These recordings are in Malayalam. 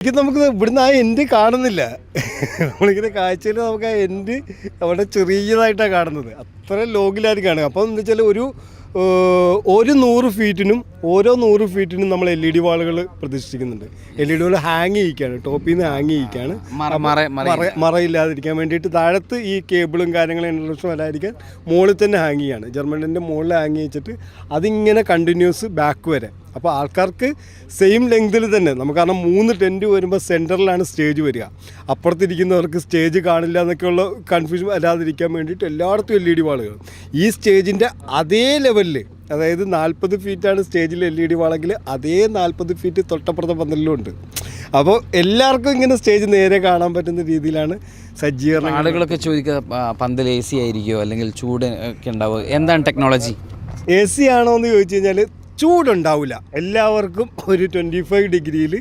ഇത് നമുക്ക് ഇവിടുന്ന് ആ എൻഡ് കാണുന്നില്ല. നമ്മളിങ്ങനെ കാഴ്ചയിൽ നമുക്ക് ആ എൻഡ് അവിടെ ചെറിയതായിട്ടാണ് കാണുന്നത്. അത്ര ലോങ്ങിലായിരിക്കും കാണുക. അപ്പം എന്ന് വെച്ചാൽ ഒരു 100 ഫീറ്റിനും ഓരോ 100 ഫീറ്റിനും നമ്മൾ LED വാളുകൾ പ്രതിഷ്ഠിക്കുന്നുണ്ട്. LED വാൾ ഹാങ് ചെയ്യിക്കുകയാണ്, ടോപ്പിൽ നിന്ന് ഹാങ് ചെയ്യിക്കുകയാണ്, മറയില്ലാതിരിക്കാൻ വേണ്ടിയിട്ട്. താഴത്ത് ഈ കേബിളും കാര്യങ്ങളും ഇൻട്രസ്റ്റ് വരാതിരിക്കാൻ മുകളിൽ തന്നെ ഹാങ് ചെയ്യാണ്. ജർമ്മനിൻ്റെ മുകളിൽ ഹാങ് ചെയ്യിച്ചിട്ട് അതിങ്ങനെ കണ്ടിന്യൂസ് ബാക്ക് വരെ. അപ്പോൾ ആൾക്കാർക്ക് സെയിം ലെങ്തിൽ തന്നെ നമുക്ക്, കാരണം 3 ടെൻറ്റ് വരുമ്പോൾ സെൻറ്ററിലാണ് സ്റ്റേജ് വരിക. അപ്പുറത്തിരിക്കുന്നവർക്ക് സ്റ്റേജ് കാണില്ല എന്നൊക്കെയുള്ള കൺഫ്യൂഷൻ വരാതിരിക്കാൻ വേണ്ടിയിട്ട് എല്ലായിടത്തും LED വാളുകൾ. ഈ സ്റ്റേജിൻ്റെ അതേ ലെവലിൽ, അതായത് 40 ഫീറ്റാണ് സ്റ്റേജിൽ LED വാളെങ്കിൽ അതേ 40 ഫീറ്റ് തൊട്ടപ്പുറത്തെ പന്തലിലും ഉണ്ട്. അപ്പോൾ എല്ലാവർക്കും ഇങ്ങനെ സ്റ്റേജ് നേരെ കാണാൻ പറ്റുന്ന രീതിയിലാണ് സജ്ജീകരണം. ആളുകളൊക്കെ ചോദിക്കുക, പന്തൽ AC ആയിരിക്കുമോ അല്ലെങ്കിൽ ചൂട് ഒക്കെ ഉണ്ടാവുക, എന്താണ് ടെക്നോളജി? AC ആണോ എന്ന് ചോദിച്ചു കഴിഞ്ഞാൽ ചൂടുണ്ടാവില്ല. എല്ലാവർക്കും ഒരു 25 ഡിഗ്രിയിൽ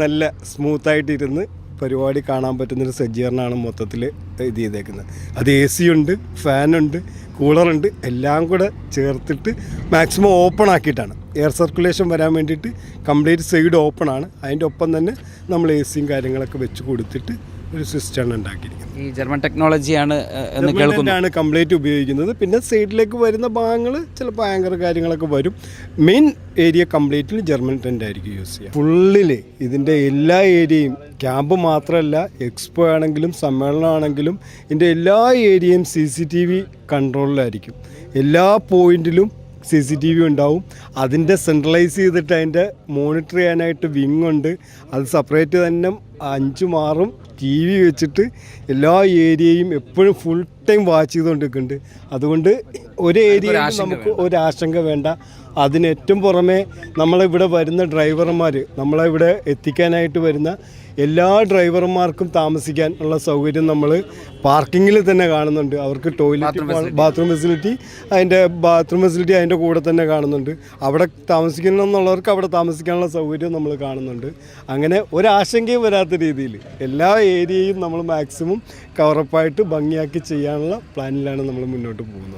നല്ല സ്മൂത്തായിട്ടിരുന്ന് പരിപാടി കാണാൻ പറ്റുന്നൊരു സജ്ജീകരണമാണ് മൊത്തത്തിൽ ഇത് ചെയ്തേക്കുന്നത്. അത് AC ഉണ്ട്, ഫാനുണ്ട്, കൂളറുണ്ട്, എല്ലാം കൂടെ ചേർത്തിട്ട് മാക്സിമം ഓപ്പൺ ആക്കിയിട്ടാണ്. എയർ സർക്കുലേഷൻ വരാൻ വേണ്ടിയിട്ട് കംപ്ലീറ്റ് സൈഡ് ഓപ്പൺ ആണ്. അതിൻ്റെ ഒപ്പം തന്നെ നമ്മൾ AC കാര്യങ്ങളൊക്കെ വെച്ച് കൊടുത്തിട്ട് ഒരു സിസ്റ്റമാണ് ഉണ്ടാക്കിയിരിക്കുന്നത്. ഈ ജർമ്മൻ ടെക്നോളജിയാണ് എന്ന് കേൾക്കുന്നതാണ് കംപ്ലീറ്റ് ഉപയോഗിക്കുന്നത്. പിന്നെ സൈഡിലേക്ക് വരുന്ന ഭാഗങ്ങൾ ചിലപ്പോൾ ആങ്കർ കാര്യങ്ങളൊക്കെ വരും. മെയിൻ ഏരിയ കംപ്ലീറ്റിൽ ജർമ്മൻ ടെൻ്റ് ആയിരിക്കും യൂസ് ചെയ്യുക. ഫുള്ളിൽ ഇതിൻ്റെ എല്ലാ ഏരിയയും, ക്യാമ്പ് മാത്രമല്ല, എക്സ്പോ ആണെങ്കിലും സമ്മേളനമാണെങ്കിലും ഇതിൻ്റെ എല്ലാ ഏരിയയും CCTV കൺട്രോളിലായിരിക്കും. എല്ലാ പോയിന്റിലും CCTV ഉണ്ടാവും. അതിൻ്റെ സെൻട്രലൈസ് ചെയ്തിട്ട് അതിൻ്റെ മോണിറ്റർ ചെയ്യാനായിട്ട് വിങ് ഉണ്ട്. അത് സെപ്പറേറ്റ് തന്നെ 5 TV വെച്ചിട്ട് എല്ലാ ഏരിയയും എപ്പോഴും ഫുൾ ടൈം വാച്ച് ചെയ്തുകൊണ്ടിരിക്കുന്നുണ്ട്. അതുകൊണ്ട് ഒരു ഏരിയയിൽ നമുക്ക് ഒരാശങ്ക വേണ്ട. അതിന് ഏറ്റവും പുറമെ നമ്മളിവിടെ വരുന്ന ഡ്രൈവർമാർ, നമ്മളെ എത്തിക്കാനായിട്ട് വരുന്ന എല്ലാ ഡ്രൈവർമാർക്കും താമസിക്കാൻ ഉള്ള സൗകര്യം നമ്മൾ പാർക്കിങ്ങിൽ തന്നെ കാണുന്നുണ്ട്. അവർക്ക് ടോയ്ലറ്റ്, ബാത്റൂം ഫെസിലിറ്റി അതിൻ്റെ കൂടെ തന്നെ കാണുന്നുണ്ട്. അവിടെ താമസിക്കണമെന്നുള്ളവർക്ക് അവിടെ താമസിക്കാനുള്ള സൗകര്യം നമ്മൾ കാണുന്നുണ്ട്. അങ്ങനെ ഒരാശങ്കയും വരാത്ത രീതിയിൽ എല്ലാ ഏരിയയും നമ്മൾ മാക്സിമം കവറപ്പായിട്ട് ഭംഗിയാക്കി ചെയ്യാനുള്ള പ്ലാനിലാണ് നമ്മൾ മുന്നോട്ട് പോകുന്നത്.